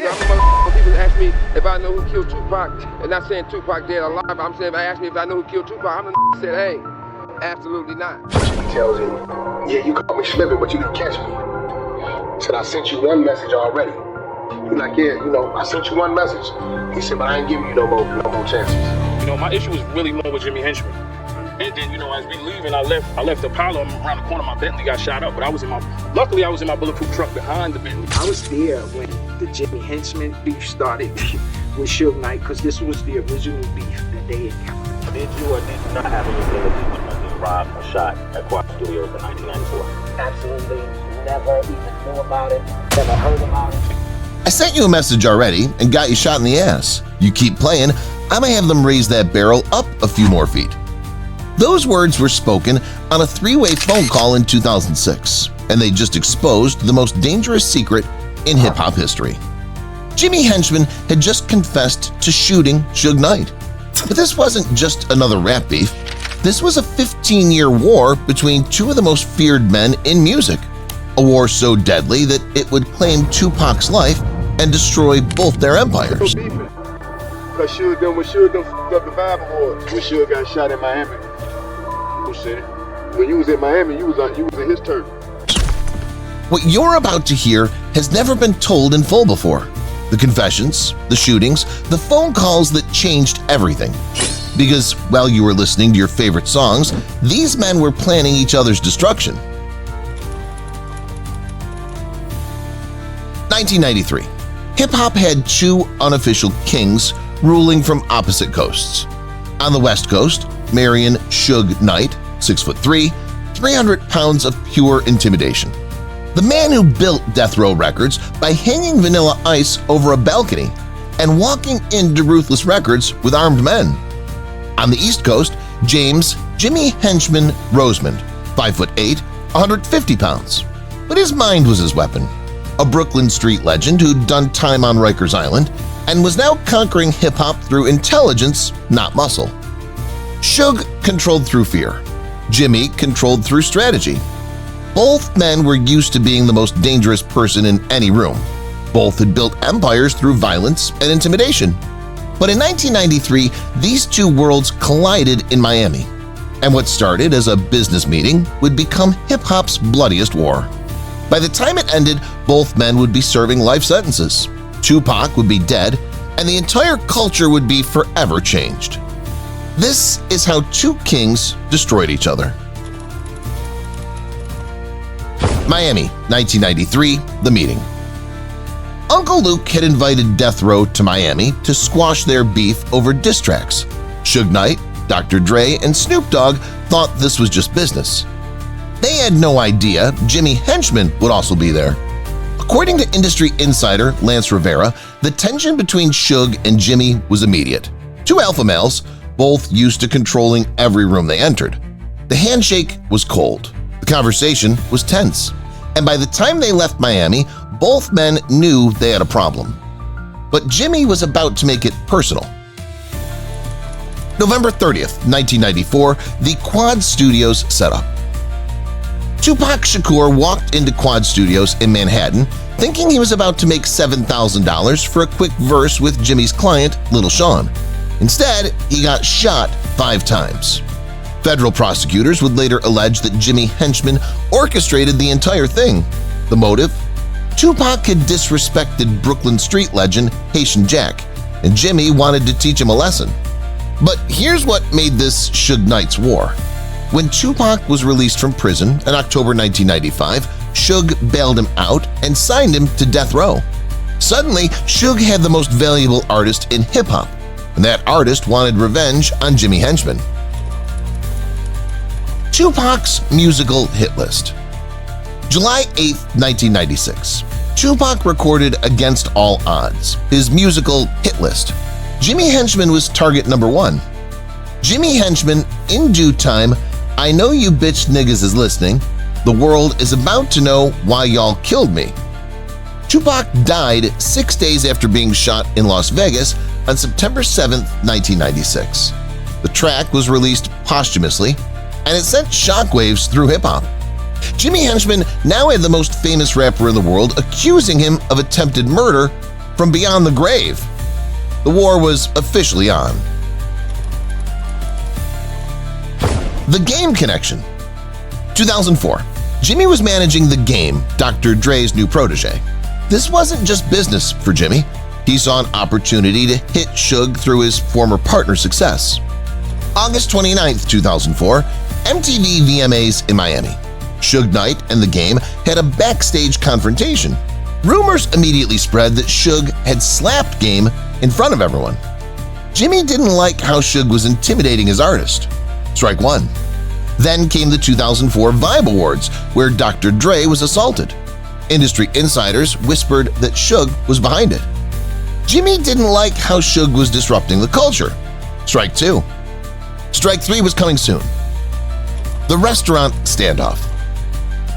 When people ask me if I know who killed Tupac, and not saying Tupac dead or alive, I'm saying if they ask me if I know who killed Tupac, I'm the said, hey, absolutely not. He tells him, yeah, you caught me slipping, but you didn't catch me. He said, I sent you one message already. He's like, yeah, I sent you one message. He said, but I ain't giving you no more chances. My issue was really more with Jimmy Henchman. And then, as we leaving, I left Apollo around the corner. My Bentley got shot up, but luckily I was in my bulletproof truck behind the Bentley. I was there when the Jimmy Henchman beef started with Suge Knight, because this was the original beef that they encountered. Did you or did you not have any ability when you robbed or shot at Quad Studios in 1994? Absolutely never even knew about it, never heard about it. I sent you a message already and got you shot in the ass. You keep playing, I may have them raise that barrel up a few more feet. Those words were spoken on a three-way phone call in 2006, and they just exposed the most dangerous secret in hip-hop history. Jimmy Henchman had just confessed to shooting Suge Knight. But this wasn't just another rap beef. This was a 15-year war between two of the most feared men in music, a war so deadly that it would claim Tupac's life and destroy both their empires. Because Suge done the Vibe Awards. When Suge got shot in Miami. Who said it? When you was in Miami, you was in his turf. What you're about to hear has never been told in full before. The confessions, the shootings, the phone calls that changed everything. Because while you were listening to your favorite songs, these men were planning each other's destruction. 1993. Hip-hop had two unofficial kings ruling from opposite coasts. On the West Coast, Marion Suge Knight, 6'3", 300 pounds of pure intimidation. The man who built Death Row Records by hanging Vanilla Ice over a balcony and walking into Ruthless Records with armed men. On the East Coast, James Jimmy Henchman Rosemond, 5'8", 150 pounds. But his mind was his weapon. A Brooklyn street legend who'd done time on Rikers Island and was now conquering hip-hop through intelligence, not muscle. Suge controlled through fear. Jimmy controlled through strategy. Both men were used to being the most dangerous person in any room. Both had built empires through violence and intimidation. But in 1993, these two worlds collided in Miami, and what started as a business meeting would become hip-hop's bloodiest war. By the time it ended, both men would be serving life sentences. Tupac would be dead, and the entire culture would be forever changed. This is how two kings destroyed each other. Miami, 1993, the meeting. Uncle Luke had invited Death Row to Miami to squash their beef over diss tracks. Suge Knight, Dr. Dre, and Snoop Dogg thought this was just business. They had no idea Jimmy Henchman would also be there. According to industry insider Lance Rivera, the tension between Suge and Jimmy was immediate. Two alpha males, both used to controlling every room they entered. The handshake was cold. The conversation was tense. And by the time they left Miami, both men knew they had a problem. But Jimmy was about to make it personal. November 30th, 1994, the Quad Studios set up. Tupac Shakur walked into Quad Studios in Manhattan thinking he was about to make $7,000 for a quick verse with Jimmy's client, Little Sean. Instead, he got shot 5 times. Federal prosecutors would later allege that Jimmy Henchman orchestrated the entire thing. The motive? Tupac had disrespected Brooklyn street legend Haitian Jack, and Jimmy wanted to teach him a lesson. But here's what made this Suge Knight's war. When Tupac was released from prison in October 1995, Suge bailed him out and signed him to Death Row. Suddenly, Suge had the most valuable artist in hip-hop, and that artist wanted revenge on Jimmy Henchman. Tupac's musical hit list. July 8, 1996. Tupac recorded Against All Odds, his musical hit list. Jimmy Henchman was target number 1. Jimmy Henchman, In Due Time, I Know You Bitch Niggas Is Listening, The World Is About to Know Why Y'all Killed Me. Tupac died 6 days after being shot in Las Vegas on September 7, 1996. The track was released posthumously, and it sent shockwaves through hip-hop. Jimmy Henchman now had the most famous rapper in the world accusing him of attempted murder from beyond the grave. The war was officially on. The Game connection. 2004. Jimmy was managing The Game, Dr. Dre's new protege. This wasn't just business for Jimmy. He saw an opportunity to hit Suge through his former partner's success. August 29, 2004, MTV VMAs in Miami. Suge Knight and The Game had a backstage confrontation. Rumors immediately spread that Suge had slapped Game in front of everyone. Jimmy didn't like how Suge was intimidating his artist. Strike one. Then came the 2004 Vibe Awards, where Dr. Dre was assaulted. Industry insiders whispered that Suge was behind it. Jimmy didn't like how Suge was disrupting the culture. Strike two. Strike three was coming soon. The restaurant standoff.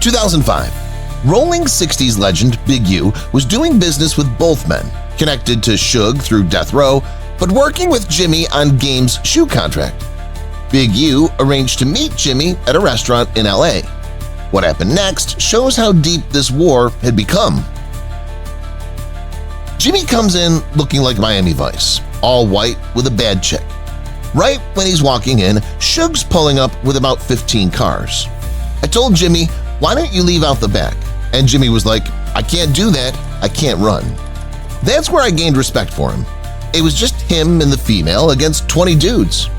2005. Rolling 60s legend Big U was doing business with both men, connected to Suge through Death Row, but working with Jimmy on Game's shoe contract. Big U arranged to meet Jimmy at a restaurant in LA. What happened next shows how deep this war had become. Jimmy comes in looking like Miami Vice, all white with a bad chick. Right when he's walking in, Suge's pulling up with about 15 cars. I told Jimmy, "Why don't you leave out the back?" And Jimmy was like, "I can't do that, I can't run." That's where I gained respect for him. It was just him and the female against 20 dudes.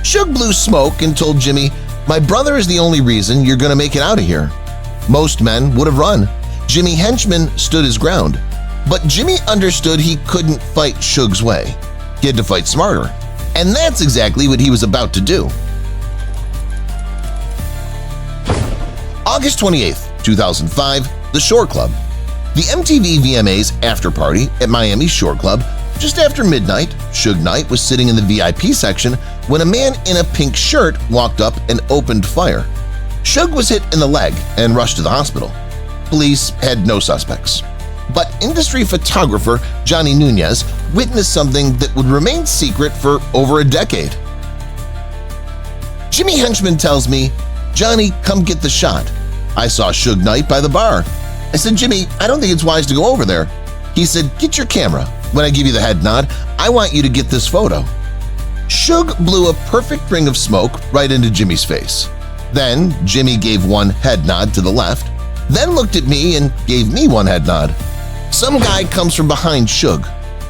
Suge blew smoke and told Jimmy, "My brother is the only reason you're gonna make it out of here." Most men would have run. Jimmy Henchman stood his ground. But Jimmy understood he couldn't fight Suge's way. He had to fight smarter. And that's exactly what he was about to do. August 28, 2005, The Shore Club. The MTV VMAs after-party at Miami's Shore Club. Just after midnight, Suge Knight was sitting in the VIP section when a man in a pink shirt walked up and opened fire. Suge was hit in the leg and rushed to the hospital. Police had no suspects. But industry photographer Johnny Nunez witnessed something that would remain secret for over a decade. Jimmy Henchman tells me, "Johnny, come get the shot. I saw Suge Knight by the bar." I said, "Jimmy, I don't think it's wise to go over there." He said, "Get your camera. When I give you the head nod, I want you to get this photo." Suge blew a perfect ring of smoke right into Jimmy's face. Then Jimmy gave one head nod to the left, then looked at me and gave me one head nod. Some guy comes from behind Suge.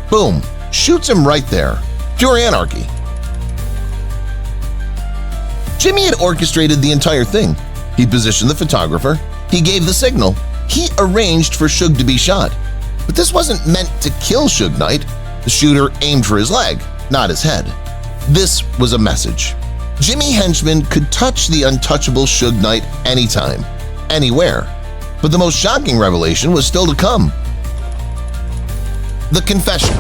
Boom, shoots him right there. Pure anarchy. Jimmy had orchestrated the entire thing. He positioned the photographer. He gave the signal. He arranged for Suge to be shot. But this wasn't meant to kill Suge Knight. The shooter aimed for his leg, not his head. This was a message. Jimmy Henchman could touch the untouchable Suge Knight anytime, anywhere. But the most shocking revelation was still to come. The confession.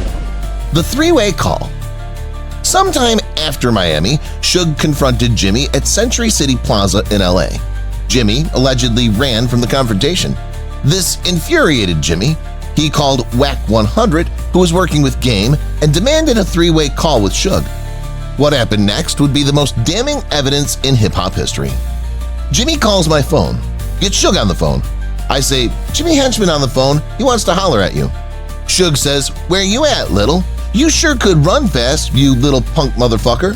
The three-way call. Sometime after Miami, Suge confronted Jimmy at Century City Plaza in LA. Jimmy allegedly ran from the confrontation. This infuriated Jimmy. He called Whack 100, who was working with Game, and demanded a three-way call with Suge. What happened next would be the most damning evidence in hip-hop history. Jimmy calls my phone. "Get Suge on the phone." I say, "Jimmy Henchman on the phone, he wants to holler at you." Suge says, "Where you at, little? You sure could run fast, you little punk motherfucker."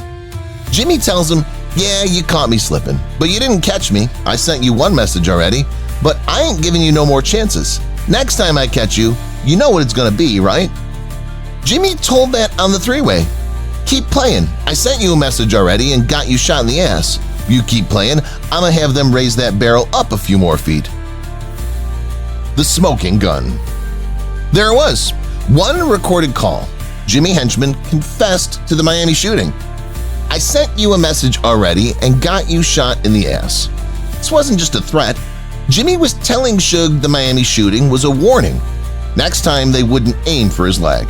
Jimmy tells him, "Yeah, you caught me slipping, but you didn't catch me. I sent you one message already, but I ain't giving you no more chances. Next time I catch you, you know what it's gonna be, right?" Jimmy told that on the three-way. "Keep playing. I sent you a message already and got you shot in the ass. You keep playing, I'ma have them raise that barrel up a few more feet." The smoking gun. There it was. One recorded call. Jimmy Henchman confessed to the Miami shooting. "I sent you a message already and got you shot in the ass." This wasn't just a threat. Jimmy was telling Suge the Miami shooting was a warning. Next time they wouldn't aim for his leg.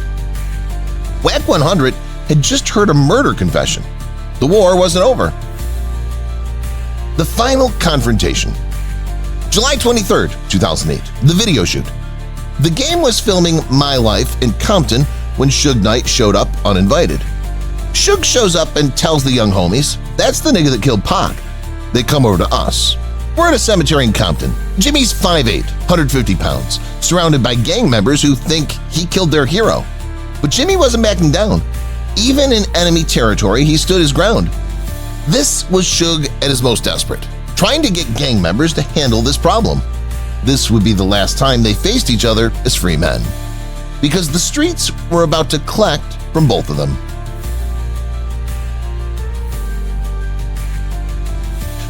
Whack 100 had just heard a murder confession. The war wasn't over. The final confrontation. July 23, 2008, the video shoot. The Game was filming My Life in Compton when Suge Knight showed up uninvited. Suge shows up and tells the young homies, "That's the nigga that killed Pac." They come over to us. We're at a cemetery in Compton. Jimmy's 5'8", 150 pounds, surrounded by gang members who think he killed their hero. But Jimmy wasn't backing down. Even in enemy territory, he stood his ground. This was Suge at his most desperate, trying to get gang members to handle this problem. This would be the last time they faced each other as free men, because the streets were about to collect from both of them.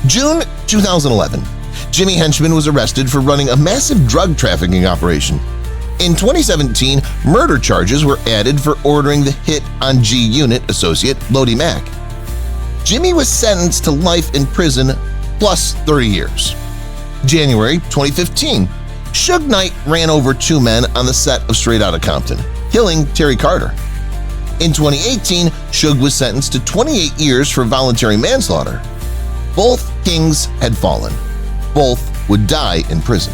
June 2011, Jimmy Henchman was arrested for running a massive drug trafficking operation. In 2017, murder charges were added for ordering the hit on G-Unit associate Lodi Mack. Jimmy was sentenced to life in prison plus 30 years. January 2015, Suge Knight ran over 2 men on the set of Straight Outta Compton, killing Terry Carter. In 2018, Suge was sentenced to 28 years for voluntary manslaughter. Both kings had fallen. Both would die in prison.